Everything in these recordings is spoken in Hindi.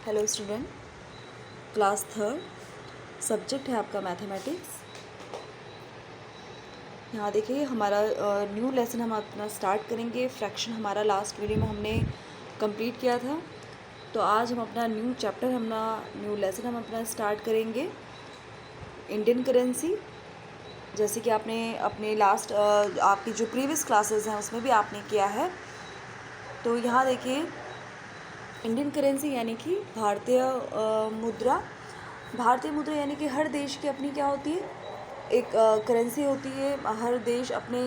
Hello student, class third, subject है आपका मैथमेटिक्स। यहाँ देखिए हमारा न्यू लेसन हम अपना स्टार्ट करेंगे। फ्रैक्शन हमारा लास्ट वीडियो में हमने कंप्लीट किया था, तो आज हम अपना न्यू लेसन हम अपना स्टार्ट करेंगे। इंडियन करेंसी, जैसे कि आपने अपने आपकी जो प्रीवियस क्लासेस हैं उसमें भी आपने किया है। तो यहाँ देखिए इंडियन करेंसी यानी कि मुद्रा। भारतीय मुद्रा यानी कि हर देश की अपनी क्या होती है, एक करेंसी होती है। हर देश अपने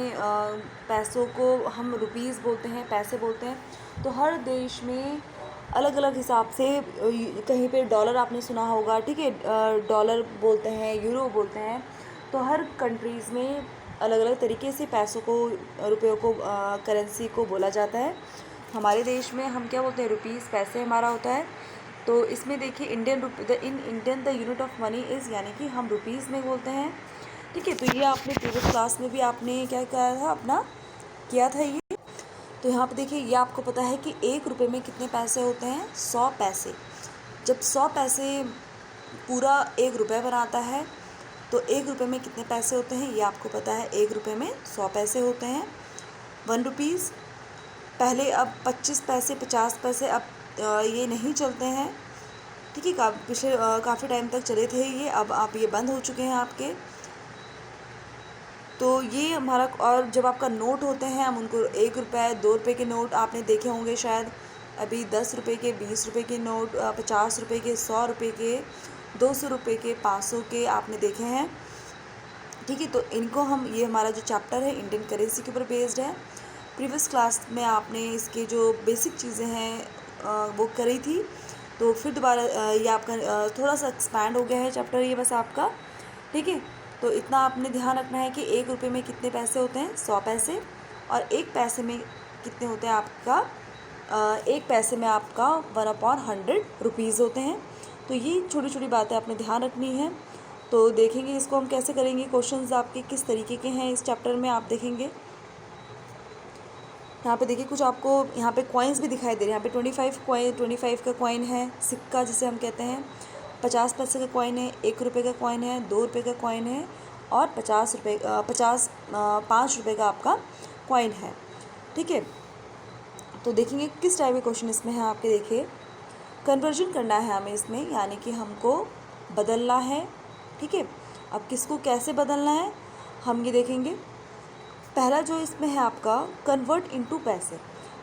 पैसों को हम रुपीस बोलते हैं, पैसे बोलते हैं। तो हर देश में अलग अलग हिसाब से कहीं पे डॉलर आपने सुना होगा, ठीक है, डॉलर बोलते हैं, यूरो बोलते हैं। तो हर कंट्रीज़ में अलग अलग तरीके से पैसों को, रुपयों को, करेंसी को बोला जाता है। हमारे देश में हम क्या बोलते हैं, रुपीस, पैसे हमारा होता है। तो इसमें देखिए Indian the unit of money is, यानी कि हम रुपीस में बोलते हैं, ठीक है। तो ये आपने प्रीवियस क्लास में भी आपने क्या किया था, अपना किया था ये। तो यहाँ पे देखिए ये आपको पता है कि 1 रुपये में कितने पैसे होते हैं, 100 पैसे। जब 100 पैसे पूरा 1 रुपये बनाता है, तो 1 रुपये में कितने पैसे होते हैं ये आपको पता है। 1 रुपये में 100 पैसे होते हैं। 1 रुपीज़ पहले, अब 25 पैसे, 50 पैसे अब ये नहीं चलते हैं, ठीक है। पिछले काफ़ी टाइम तक चले थे ये, अब आप ये बंद हो चुके हैं आपके। तो ये हमारा, और जब आपका नोट होते हैं हम उनको 1 रुपये, 2 रुपये के नोट आपने देखे होंगे शायद। अभी 10 रुपये के, 20 रुपये के नोट, 50 रुपये के, 100 रुपये के, 200 रुपये के, 500 के आपने देखे हैं, ठीक है। तो इनको हम, ये हमारा जो चैप्टर है इंडियन करेंसी के ऊपर बेस्ड है। प्रीवियस क्लास में आपने इसके जो बेसिक चीज़ें हैं वो करी थी। तो फिर दोबारा ये आपका थोड़ा सा एक्सपैंड हो गया है चैप्टर ये, बस आपका, ठीक है। तो इतना आपने ध्यान रखना है कि 1 रुपये में कितने पैसे होते हैं, 100 पैसे। और 1 पैसे में कितने होते हैं आपका, 1 पैसे में आपका 1/100 रुपीज़ होते हैं। तो ये छोटी छोटी बातें आपने ध्यान रखनी है। तो देखेंगे इसको हम कैसे करेंगे, क्वेश्चंस आपके किस तरीके के हैं इस चैप्टर में आप देखेंगे। यहाँ पे देखिए कुछ आपको यहाँ पे कॉइन्स भी दिखाई दे रहे हैं। यहाँ पे 25 का कॉइन है, सिक्का जिसे हम कहते हैं। 50 पैसे का कॉइन है, 1 रुपये का कॉइन है, 2 रुपये का कॉइन है, और 5 रुपये का आपका कॉइन है, ठीक है। तो देखेंगे किस टाइप के क्वेश्चन इसमें है आपके। देखिए कन्वर्जन करना है हमें इसमें, यानी कि हमको बदलना है, ठीक है। अब किसको कैसे बदलना है हम ये देखेंगे। पहला जो इसमें है आपका कन्वर्ट इनटू पैसे।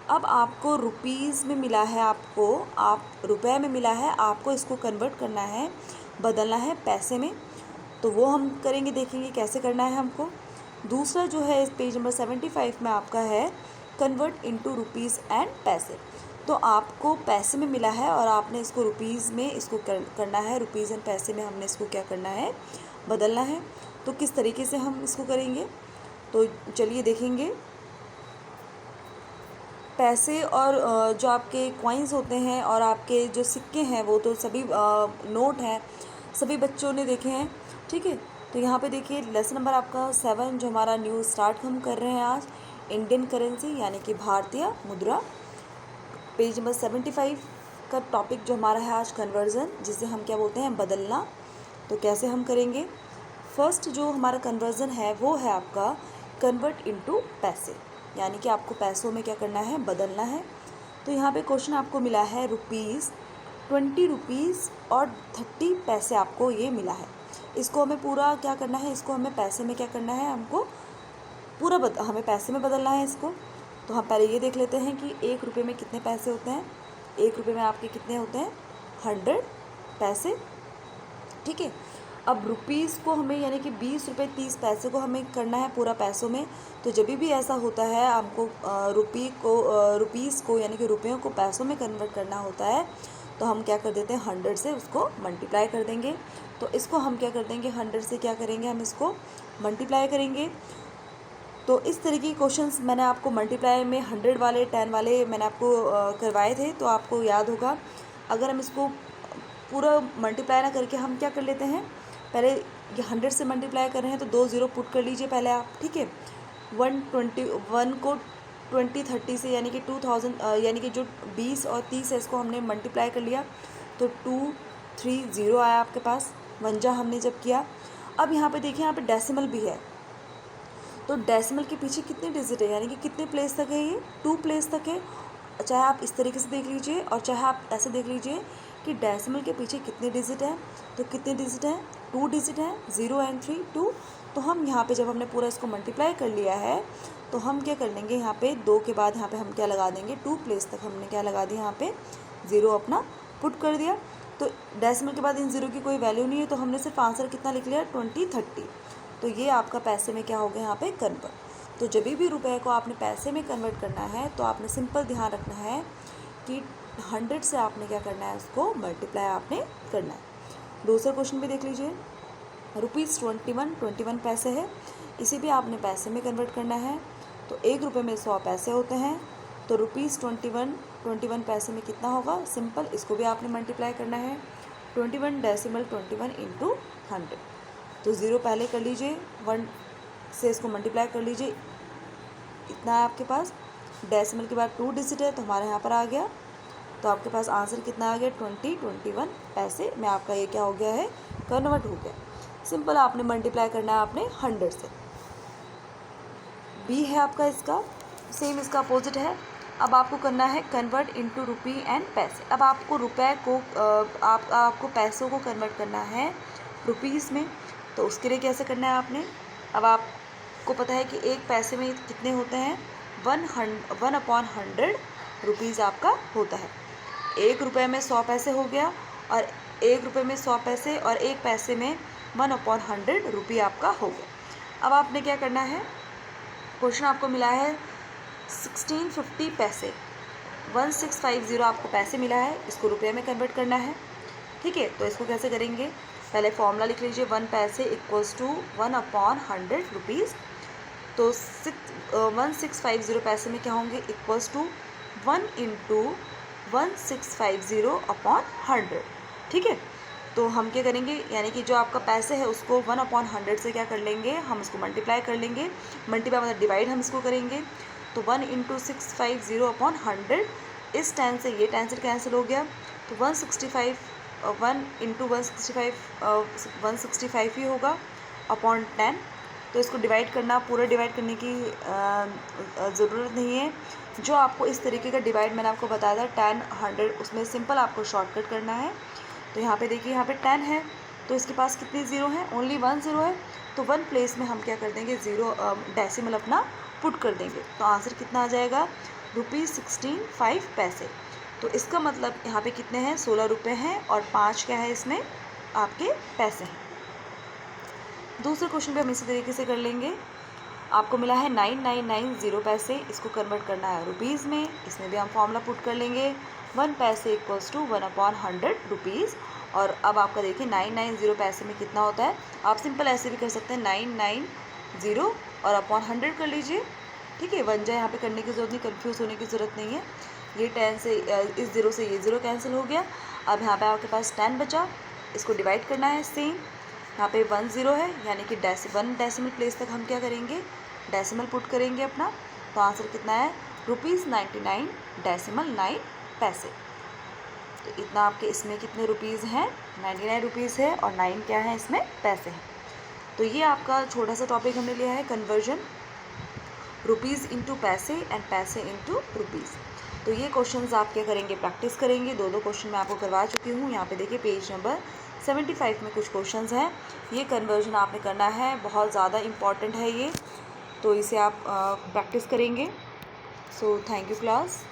अब आपको रुपीज़ में मिला है, आप रुपए में मिला है, आपको इसको कन्वर्ट करना है, बदलना है पैसे में। तो वो हम करेंगे, देखेंगे कैसे करना है हमको। दूसरा जो है इस पेज नंबर 75 में आपका है कन्वर्ट इनटू रुपीज़ एंड पैसे। तो आपको पैसे में मिला है और आपने इसको रुपीज़ में इसको करना है, रुपीज़ एंड पैसे में हमने इसको क्या करना है, बदलना है। तो किस तरीके से हम इसको करेंगे, तो चलिए देखेंगे। पैसे और जो आपके कॉइन्स होते हैं और आपके जो सिक्के हैं वो तो सभी नोट हैं, सभी बच्चों ने देखे हैं, ठीक है। तो यहाँ पे देखिए लेसन नंबर आपका 7 जो हमारा न्यू स्टार्ट हम कर रहे हैं आज, इंडियन करेंसी यानी कि भारतीय मुद्रा। पेज नंबर 75 का टॉपिक जो हमारा है आज कन्वर्जन, जिसे हम क्या बोलते हैं, बदलना। तो कैसे हम करेंगे, फर्स्ट जो हमारा कन्वर्जन है वो है आपका कन्वर्ट इनटू पैसे, यानी कि आपको पैसों में क्या करना है, बदलना है। तो यहाँ पे क्वेश्चन आपको मिला है रुपीज़, 20 रुपीज़ और 30 पैसे आपको ये मिला है। इसको हमें पूरा क्या करना है, इसको हमें पैसे में क्या करना है, हमको पूरा हमें पैसे में बदलना है इसको। तो हम पहले ये देख लेते हैं कि 1 रुपये में कितने पैसे होते हैं। 1 रुपये में आपके कितने होते हैं, 100 पैसे, ठीक है। अब रुपीज़ को हमें, यानी कि 20 रुपये 30 पैसे को हमें करना है पूरा पैसों में। तो जब भी ऐसा होता है हमको रुपीज़ को यानी कि रुपयों को पैसों में कन्वर्ट करना होता है, तो हम क्या कर देते हैं, 100 से उसको मल्टीप्लाई कर देंगे। तो इसको हम क्या कर देंगे, 100 से क्या करेंगे, हम इसको मल्टीप्लाई करेंगे। तो इस तरीके के क्वेश्चंस मैंने आपको मल्टीप्लाई में 100 वाले, 10 वाले मैंने आपको करवाए थे, तो आपको याद होगा। अगर हम इसको पूरा मल्टीप्लाई ना करके हम क्या कर लेते हैं, पहले ये 100 से मल्टीप्लाई कर रहे हैं तो 2 ज़ीरो पुट कर लीजिए पहले आप, ठीक है। 121 को 20 30 से, यानी कि 2000, यानी कि जो 20 और 30 है इसको हमने मल्टीप्लाई कर लिया। तो तो 230 आया आपके पास, 1 हमने जब किया। अब यहाँ पे देखिए, यहाँ पे डेसिमल भी है, तो डेसिमल के पीछे कितने डिजिट है, यानी कि कितने प्लेस तक है, ये 2 प्लेस तक है। चाहे आप इस तरीके से देख लीजिए और चाहे आप ऐसे देख लीजिए कि डेसिमल के पीछे कितने डिजिट हैं। तो कितने डिजिट हैं, 2 डिजिट हैं, 0 एंड 3, 2। तो हम यहाँ पे जब हमने पूरा इसको मल्टीप्लाई कर लिया है तो हम क्या कर लेंगे, यहाँ पे 2 के बाद यहाँ पे हम क्या लगा देंगे, 2 प्लेस तक हमने क्या लगा दिया, यहाँ पे 0 अपना पुट कर दिया। तो डेसिमल के बाद इन 0 की कोई वैल्यू नहीं है, तो हमने सिर्फ आंसर कितना लिख लिया, 2030। तो ये आपका पैसे में क्या हो गया यहाँ पे कन्वर्ट। तो जब भी रुपए को आपने पैसे में कन्वर्ट करना है तो आपने सिंपल ध्यान रखना है कि 100 से आपने क्या करना है, उसको मल्टीप्लाई आपने करना है। दूसरा क्वेश्चन भी देख लीजिए, ₹21 पैसे है, इसे भी आपने पैसे में कन्वर्ट करना है। तो 1 रुपये में 100 पैसे होते हैं, तो ₹21 पैसे में कितना होगा, सिंपल इसको भी आपने मल्टीप्लाई करना है, 21.21 इंटू 100। तो 0 पहले कर लीजिए, 1 से इसको मल्टीप्लाई कर लीजिए, इतना है आपके पास। डेसिमल के बाद 2 डिजिट है तो हमारे यहाँ पर आ गया, तो आपके पास आंसर कितना आ गया, 21 पैसे में आपका ये क्या हो गया है, कन्वर्ट हो गया। सिंपल आपने मल्टीप्लाई करना है आपने 100 से। बी है आपका, इसका सेम इसका अपोजिट है। अब आपको करना है कन्वर्ट इनटू रुपी एंड पैसे। अब आपको रुपए को आपको पैसों को कन्वर्ट करना है रुपीज़ में, तो उसके लिए कैसे करना है आपने, अब आपको पता है कि एक पैसे में कितने होते हैं, 1/100 रुपीज़ आपका होता है। 1 रुपये में 100 पैसे हो गया, और 1 रुपये में 100 पैसे और 1 पैसे में 1/100 रुपये आपका हो गया। अब आपने क्या करना है, क्वेश्चन आपको मिला है 1650 पैसे, 1650 आपको पैसे मिला है, इसको रुपये में कन्वर्ट करना है। ठीक है, तो इसको कैसे करेंगे, पहले फॉर्मूला लिख लीजिए, 1 पैसे इक्वल्स टू 1/100 रुपीज़। तो 1650 पैसे में क्या होंगे, इक्वल्स टू 1 इंटू 1650/100। ठीक है, तो हम क्या करेंगे, यानी कि जो आपका पैसे है उसको 1/100 से क्या कर लेंगे, हम इसको मल्टीप्लाई कर लेंगे, मल्टीप्लाई मतलब डिवाइड हम इसको करेंगे। तो 1 इंटू 650/100, इस 10 से ये 10 से कैंसिल हो गया, तो 165 1 इंटू 165 ही होगा अपॉन 10। तो इसको डिवाइड करना, पूरा डिवाइड करने की ज़रूरत नहीं है। जो आपको इस तरीके का डिवाइड मैंने आपको बताया था 10 100, उसमें सिंपल आपको शॉर्टकट करना है। तो यहाँ पे देखिए, यहाँ पे 10 है तो इसके पास कितने ज़ीरो हैं, ओनली 1 ज़ीरो है, तो 1 प्लेस में हम क्या कर देंगे, 0 डेसिमल अपना पुट कर देंगे। तो आंसर कितना आ जाएगा, ₹16.5 पैसे। तो इसका मतलब यहाँ पे कितने हैं, 16 रुपये हैं, और 5 क्या है इसमें आपके पैसे हैं। दूसरे क्वेश्चन पे हम इसी तरीके से कर लेंगे। आपको मिला है 9990 पैसे, इसको कन्वर्ट करना है रुपीज़ में, इसमें भी हम फॉर्मूला पुट कर लेंगे, 1 पैसे इक्वल्स टू 1/100 रुपीज़। और अब आपका देखिए 990 पैसे में कितना होता है, आप सिंपल ऐसे भी कर सकते हैं, 990 और अपॉन 100 कर लीजिए। ठीक है, 1 यहाँ पे करने की ज़रूरत नहीं, कन्फ्यूज़ होने की ज़रूरत नहीं है। ये 10 से इस 0 से ये 0 कैंसिल हो गया। अब यहाँ पे आपके पास 10 बचा, इसको डिवाइड करना है सेम, यहाँ पे 1 0 है, यानी कि 1 डेसिमल प्लेस तक हम क्या करेंगे, डेसिमल पुट करेंगे अपना। तो आंसर कितना है, ₹99.9 पैसे। तो इतना आपके इसमें कितने रुपीज़ हैं, 99 रुपीज़ है, और 9 क्या है इसमें पैसे हैं। तो ये आपका छोटा सा टॉपिक हमने लिया है, कन्वर्जन रुपीज़ इंटू पैसे एंड पैसे इंटू रुपीज़। तो ये क्वेश्चंस आप क्या करेंगे, प्रैक्टिस करेंगे। 2 क्वेश्चन मैं आपको करवा चुकी हूँ। यहाँ पे देखिए पेज नंबर 75 में कुछ क्वेश्चंस हैं, ये कन्वर्जन आपने करना है, बहुत ज़्यादा इम्पॉर्टेंट है ये, तो इसे आप प्रैक्टिस करेंगे। So thank you class.